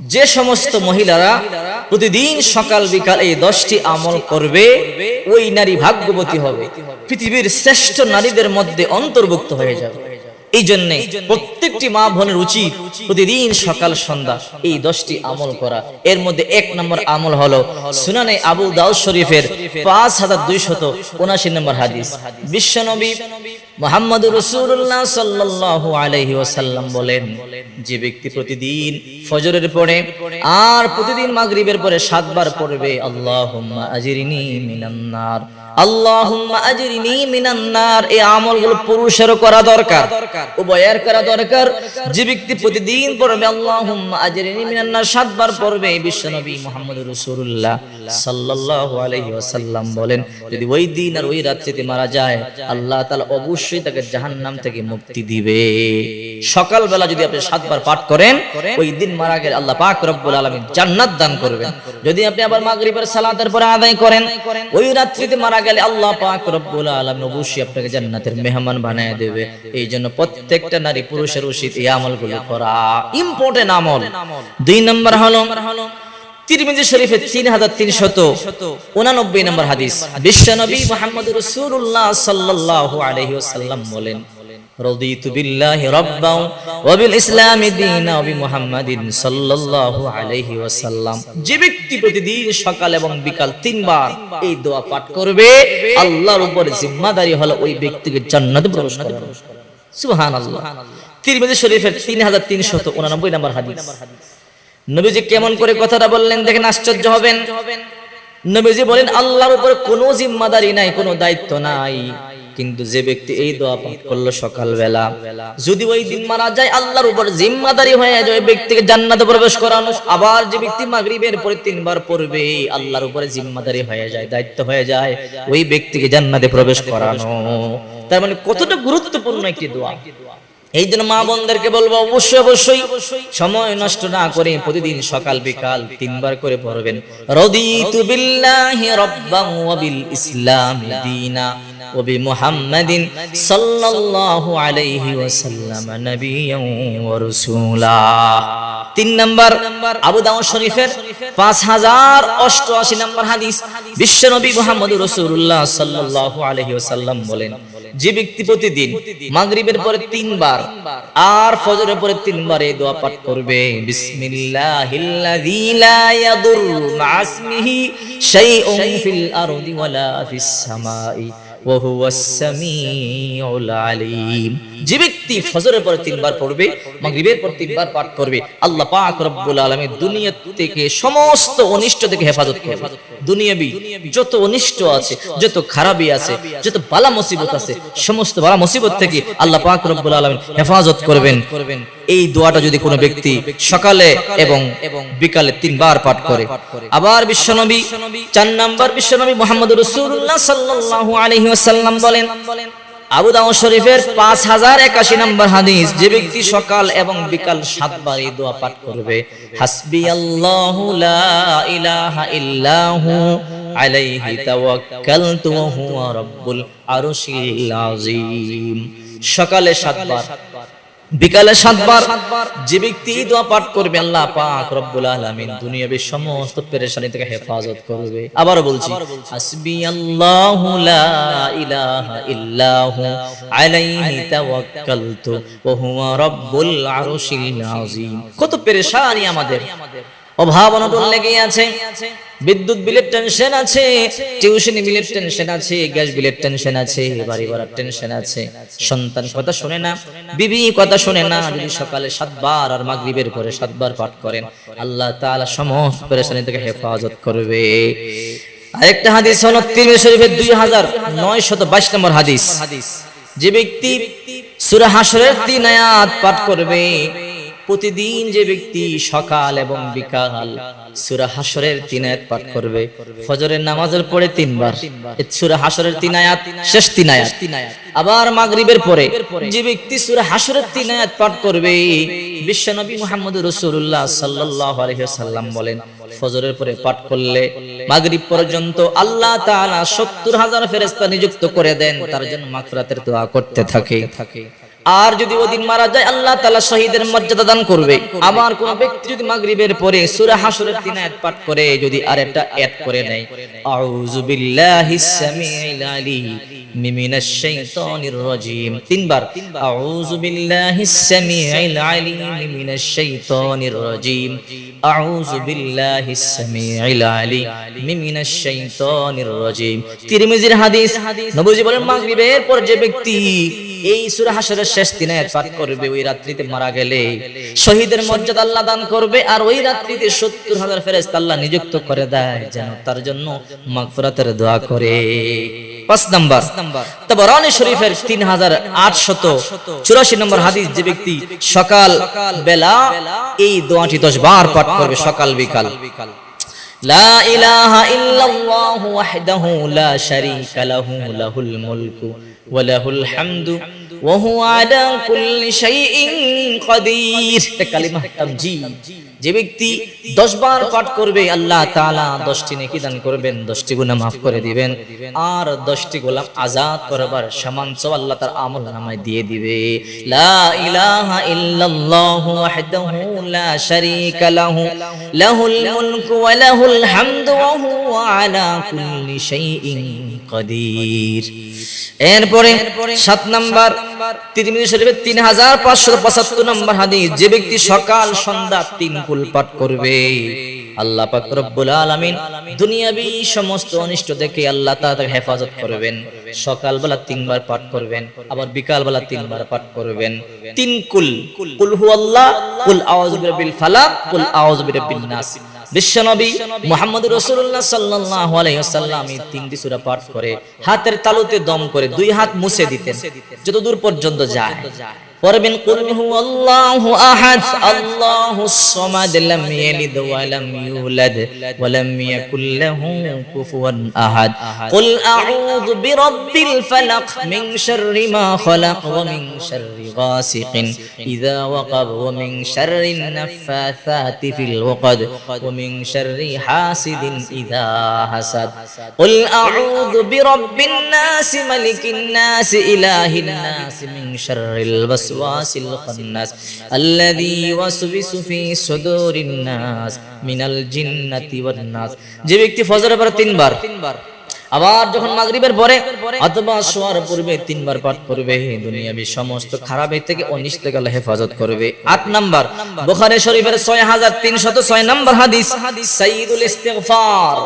যে সমস্ত মহিলারা প্রতিদিন সকাল বিকাল এই 10টি আমল করবে ওই নারী ভাগ্যবতী হবে, পৃথিবীর শ্রেষ্ঠ নারীদের মধ্যে অন্তর্ভুক্ত হয়ে যাবে। এই জন্য প্রত্যেকটি মা বোনের উচিত প্রতিদিন সকাল সন্ধ্যা এই 10টি আমল করা। এর মধ্যে 1 নম্বর আমল হলো সুনানে আবু দাউদ শরীফের 5279 নম্বর হাদিস। বিশ্বনবী মুহাম্মদুর রাসূলুল্লাহ সাল্লাল্লাহু আলাইহি ওয়াসাল্লাম বলেন, যে ব্যক্তি প্রতিদিন ফজরের পরে আর প্রতিদিন মাগরিবের পরে 7 বার পড়বে আল্লাহুম্মা আজরিনি মিনান নার, আল্লাহুম্মা আজরিনি মিনান নার, এই আমলগুলো পুরুষেরও করা দরকার, উভয়ের করা দরকার। যে ব্যক্তি প্রতিদিন পড়বে আল্লাহুম্মা আজরিনি মিনান নার 7 বার পড়বে, বিশ্বনবী মুহাম্মদুর রাসূলুল্লাহ সাল্লাল্লাহু আলাইহি ওয়াসাল্লাম বলেন, যদি ওই দিন আর ওই রাত্রিতে মারা যায় আল্লাহ তাআলা অবশ্যই তাকে জাহান্নাম থেকে মুক্তি দিবে। সকালবেলা যদি আপনি 7 বার পাঠ করেন, ওই দিন মারা গেলে আল্লাহ পাক রব্বুল আলামিন জান্নাত দান করবেন। যদি আপনি আবার মাগরিবের সালাতের পরে আদায় করেন, ওই রাত্রিতে মারা গেলে আল্লাহ পাক রব্বুল আলামিন অবশ্যই আপনাকে জান্নাতের মেহমান বানায় দেবে। এই জন্য প্রত্যেকটা নারী পুরুষের উচিত এই আমলগুলো করা, ইম্পর্টেন্ট আমল। 2 নম্বর হলো তিরমিজি শরীফের 3389 নম্বর হাদিস। বিশ্বনবী মুহাম্মদুর রাসূলুল্লাহ সাল্লাল্লাহু আলাইহি ওয়াসাল্লাম বলেন, রাদিতু বিল্লাহি রাব্বান ওয়া বিল ইসলামি দীনা ওয়া বিমুহাম্মাদিন সাল্লাল্লাহু আলাইহি ওয়াসাল্লাম। যে ব্যক্তি প্রতিদিন সকাল এবং বিকাল 3 বার এই দোয়া পাঠ করবে, আল্লাহর উপর জিম্মাদারি হলো ওই ব্যক্তিকে জান্নাতে প্রবেশ করানো। সুবহানাল্লাহ। তিরমিজি শরীফের 3389 নম্বর হাদিস। নবীজি কেমন করে কথাটা বললেন দেখেন, আশ্চর্য হবেন। নবীজি বলেন, আল্লাহর উপর কোনো জিম্মাদারি নাই, কোনো দায়িত্ব নাই, কিন্তু যে ব্যক্তি এই দোয়া পাঠ করলো সকালবেলা, যদি ওই দিন মারা যায় আল্লাহর উপর জিম্মাদারি হয়ে যায় ওই ব্যক্তিকে জান্নাতে প্রবেশ করানো। আবার যে ব্যক্তি মাগরিবের পরে 3 বার পড়বে, আল্লাহর উপরে জিম্মাদারি হয়ে যায়, দায়িত্ব হয়ে যায় ওই ব্যক্তিকে জান্নাতে প্রবেশ করানো। তার মানে কতটা গুরুত্বপূর্ণ একটি দোয়া। এই জন্য মা বোনদেরকে বলবো, অবশ্যই সময় নষ্ট না করে প্রতিদিন সকাল বিকাল 3 বার করে পড়বেন। রাদিতু বিল্লাহি রাব্বান ওয়া বিল ইসলামি দীনা ওয়া বিমুহাম্মাদিন সাল্লাল্লাহু আলাইহি ওয়াসাল্লাম নবিয়্যান ওয়া রাসূলা। 3 নম্বর আবু দাউদ শরীফের 5088 নম্বর হাদিস। বিশ্বনবী মুহাম্মদুর রাসূলুল্লাহ সাল্লাল্লাহু আলাইহি ওয়াসাল্লাম বলেন, যে ব্যক্তি প্রতিদিন মাগরিবের পরে 3 বার আর ফজরের পরে 3 বার এই দোয়া পাঠ করবে, বিসমিল্লাহিল্লাযী লা ইয়াদুররু মা ইসমিহি শাইউন ফিল আরদি ওয়ালা ফিস সামাই ওয়া হুয়াস সামিউল আলীম। যে ব্যক্তি ফজরের পরে 3 বার পড়বে, মাগরিবের পর 3 বার পাঠ করবে, আল্লাহ পাক রব্বুল আলামিন দুনিয়া থেকে সমস্ত অনিষ্ট থেকে হেফাজত করবে। দুনিয়াবি যত অনিষ্ট আছে, যত খারাপি আছে, যত বালা মুসিবত আছে, সমস্ত বালা মুসিবত থেকে আল্লাহ পাক রব্বুল আলামিন হেফাজত করবেন। এই দোয়াটা যদি কোনো ব্যক্তি সকালে এবং বিকালে 3 বার পাঠ করে। আবার বিশ্বনবী 4 নম্বর, বিশ্বনবী মুহাম্মদুর রাসূলুল্লাহ সাল্লাল্লাহু আলাইহি ওয়াসাল্লাম বলেন, আবু দাউদ শরীফের 5081 নম্বর হাদিস, যে ব্যক্তি সকাল এবং বিকাল 7 বার এই দোয়া পাঠ করবে, হাসবিয়াল্লাহু লা ইলাহা ইল্লাহু আলাইহি তাওয়াক্কালতু ওয়া হুয়া রাব্বুল আরশিল আযীম। সকালে 7 বার, বিকালে 7 বার যে ব্যক্তি এই দোয়া পাঠ করবে, আল্লাহ পাক রব্বুল আলামিন দুনিয়ার সমস্ত পেরেশানি থেকে হেফাজত করবে। আবার বলছি, হাসবিয়াল্লাহু লা ইলাহা ইল্লাহু আলাইহি তাওয়াক্কালতু ওয়া হুয়া রাব্বুল আরশিল আযীম। কত পেরেশানি আমাদের, অভাব অনটন লেগে আছে, বিদ্যুৎ বিলের টেনশন আছে, টিউশনি বিলের টেনশন আছে, গ্যাস বিলের টেনশন আছে, বাড়ি ভাড়ার টেনশন আছে, সন্তান কথা শুনে না, বিবি কথা শুনে না। যদি সকালে 7 বার আর মাগরিবের পরে 7 বার পাঠ করেন, আল্লাহ তাআলা সমস্ত পেরেশানি থেকে হেফাজত করবে। আরেকটা হাদিস হলো তিরমিজি শরীফের 2922 নম্বর হাদিস। যে ব্যক্তি সূরা হাশরের 3 আয়াত পাঠ করবে, প্রতিদিন যে ব্যক্তি সকাল এবং বিকাল সূরা হাশরের 3 আয়াত পাঠ করবে, ফজরের নামাজের পরে 3 বার সূরা হাশরের 3 আয়াত, শেষ 3 আয়াত, আবার মাগরিবের পরে যে ব্যক্তি সূরা হাশরের 3 আয়াত পাঠ করবে, বিশ্বনবী মুহাম্মদুর রাসূলুল্লাহ সাল্লাল্লাহু আলাইহি ওয়াসাল্লাম বলেন, ফজরের পরে পাঠ করলে মাগরিব পর্যন্ত আল্লাহ তাআলা 70,000 ফেরেশতা নিযুক্ত করে দেন, তার জন্য মাগফিরাতের দোয়া করতে থাকে। আর যদি ওদিন মারা যায় আল্লাহ তাআলা শহীদের মর্যাদা দান করবে। আবার কোন ব্যক্তি যদি মাগরিবের পরে সূরা হাশরের 3 আয়াত পাঠ করে, যদি আরেকটা অ্যাড করে নেয়, আউযু বিল্লাহিস সামিউল আলিম মিনাশ শাইতানির রাজিম, তিনবার আউযু বিল্লাহিস সামিউল আলিম মিনাশ শাইতানির রাজিম, আউযু বিল্লাহিস সামিউল আলিম মিনাশ শাইতানির রাজিম। তিরমিজির হাদিস, নবীজি বলেন মাগরিবের পর যে ব্যক্তি এই সূরা হাশরের শেষ 3 আয়াত পাঠ করবে, ওই রাত্রিতে মারা গেলে শহীদের মর্যাদা আল্লাহ দান করবে। আর ওই রাত্রিতে 70,000 ফেরেশতা আল্লাহ নিযুক্ত করে দেয় যেন তার জন্য মাগফিরাতের দোয়া করে। 5 নাম্বার তাবরানী শরীফের 3884 নম্বর হাদিস, যে ব্যক্তি সকাল বেলা এই দোয়াটি 10 বার পাঠ করবে, সকাল বিকাল, লা ইলাহা ইল্লাল্লাহু ওয়াহদাহু লা শারীকা লাহু লাহুল মুলকু ওয়া লাহুল হামদু ওয়া হুয়া আলা কুল্লি শাইইন কাদির, কালিমা তামজিদ। যে ব্যক্তি 10 বার পাঠ করবে আল্লাহ তাআলা 10টি নেকি দান করবেন, 10টি গুনাহ maaf করে দিবেন, আর 10টি গোলাম আজাদ করবার সমান সওয়াব আল্লাহ তার আমলনামায় দিয়ে দিবে। লা ইলাহা ইল্লাল্লাহু ওয়াহদাহু লা শারীকা লাহু লাহুল মুলকু ওয়া লাহুল হামদু ওয়া হুয়া আলা কুল্লি শাইইন কাদির। এরপরে 7 নাম্বার তিরমিজি শরীফের 3575 নম্বর হাদিস, যে ব্যক্তি সকাল সন্ধ্যা 3 কুল পাঠ করবে, আল্লাহ পাক রব্বুল আলামিন দুনিয়াবি সমস্ত অনিষ্ট থেকে আল্লাহ তাআলা তাকে হেফাজত করবেন। সকালবেলা 3 বার পাঠ করবেন, আবার বিকালবেলা 3 বার পাঠ করবেন। 3 কুল, কুল হুয়াল্লাহ, কুল আউযু বিরাব্বিল ফালাক, কুল আউযু বিরাব্বিন নাস। বিশ্বনবী মুহাম্মদুর রাসূলুল্লাহ সাল্লাল্লাহু আলাইহি ওয়াসাল্লাম এই 3টি সূরা পাঠ করে হাতের তালুতে দম করে 2 হাত মুছে দিতেন যত দূর পর্যন্ত যায়। পড়বেন কুল হুয়াল্লাহু আহাদ আল্লাহুস সামাদ লাম ইয়ালিদ ওয়া লাম ইউলাদ ওয়া লাম ইয়াকুল লাহু কুফুয়ান আহাদ, কুল আউযু বিরাব্বিল ফালাক মিন শাররি মা খালাক ওয়া মিন শাররি গাসিকিন ইযা ওয়াকাব ওয়া মিন শাররিন নাফাসাতি ফিল উকদ ওয়া মিন শাররি হাসিদিন ইযা হাসাদ, কুল আউযু বিরাব্বিন নাস মালিকিন নাস ইলাহিন নাস মিন শাররিল ওয়াসিল খান্নাস আল্লাযী ওয়াসবিসু ফি সুদুরিন নাস মিনাল জিন্নাতি ওয়ান নাস। যে ব্যক্তি ফজরের পরে 3 বার, আবার যখন মাগরিবের পরে অথবা শোয়ার পূর্বে 3 বার পাঠ করবে, দুনিয়াবি সমস্ত খারাপ থেকে অনিষ্ট থেকে আল্লাহ হেফাজত করবে। 8 নাম্বার বুখারী শরীফের 6306 নম্বর হাদিস, সাইয়্যিদুল ইস্তিগফার,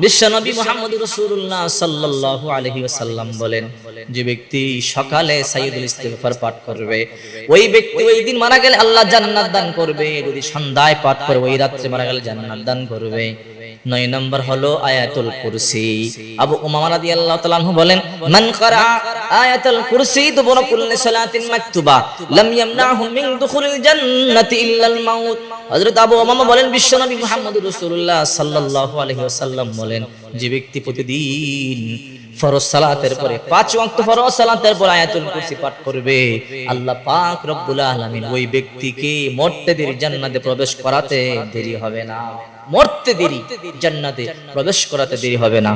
বিশ্বনবী মুহাম্মদুর রাসূলুল্লাহ সাল্লাল্লাহু আলাইহি ওয়াসাল্লাম বলেন, যে ব্যক্তি সকালে সাইয়্যিদুল ইস্তিগফার পাঠ করবে, ওই ব্যক্তি ওই দিন মারা গেলে আল্লাহ জান্নাত দান করবে। যদি সন্ধ্যায় পাঠ করে ওই রাতে মারা গেলে জান্নাত দান করবে। 9 নম্বর হলো আয়াতুল কুরসি। আবু উমামা রাদিয়াল্লাহু তাআলা আনহু বলেন, মান ক্বারা আয়াতুল কুরসি দুবুরা কুল্লি সালাতিন মাকতুবা লাম ইয়ামনাহু মিন দুখুলিল জান্নাতি ইল্লাল মাউত। হযরত আবু উমামা বলেন, বিশ্বনবী মুহাম্মদুর রাসূলুল্লাহ সাল্লাল্লাহু আলাইহি ওয়াসাল্লাম বলেন, যে ব্যক্তি প্রতিদিন ফরজ সালাতের পরে 5 ওয়াক্ত ফরজ সালাতের পর আয়াতুল কুরসি পাঠ করবে, আল্লাহ পাক রব্বুল আলামিন ওই ব্যক্তিকে মরতে দেরি জান্নাতে প্রবেশ করাতে দেরি হবে না, মরতে দেরি জান্নাতে প্রবেশ করাতে দেরি হবে না।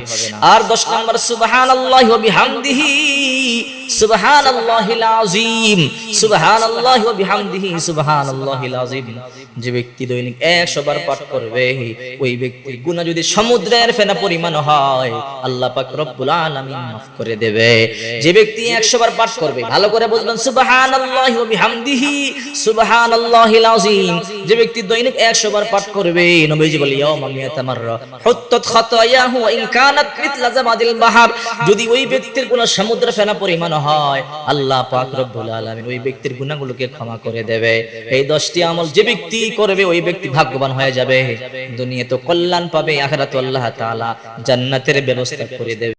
আর 10 নম্বর সুবহানাল্লাহি ওয়া বিহামদিহি সুবহানাল্লাহিল আযীম, সুবহানাল্লাহি ওয়া বিহামদিহি সুবহানাল্লাহিল আযীম। যে ব্যক্তি দৈনিক 100 বার পাঠ করবে, ওই ব্যক্তির গুনাহ যদি সমুদ্রের ফেনা পরিমাণ হয় আল্লাহ পাক রব্বুল আলামিন মাফ করে দেবে। যে ব্যক্তি 100 বার পাঠ করবে, ভালো করে বুঝবেন, সুবহানাল্লাহি ওয়া বিহামদিহি সুবহানাল্লাহিল আযীম। যে ব্যক্তি দৈনিক 100 বার পাঠ করবে, নবীজি বলে ইয়াউমা মিয়াতামাররা হুত্তাত খাতায়াহু ওয়া ইন কানাত মিথলা জাবাদিল বাহর, যদি ওই ব্যক্তির গুনাহ সমুদ্রের ফেনা পরিমাণ হয় আল্লাহ পাক রব্বুল আলামিন ওই ব্যক্তির গুনাহগুলোকে ক্ষমা করে দেবে। এই 10টি আমল যে ব্যক্তি করবে ওই ব্যক্তি ভাগ্যবান হয়ে যাবে, দুনিয়াতে কল্যাণ পাবে, আখিরাতে আল্লাহ তাআলা জান্নাতের ব্যবস্থা করে দেবে।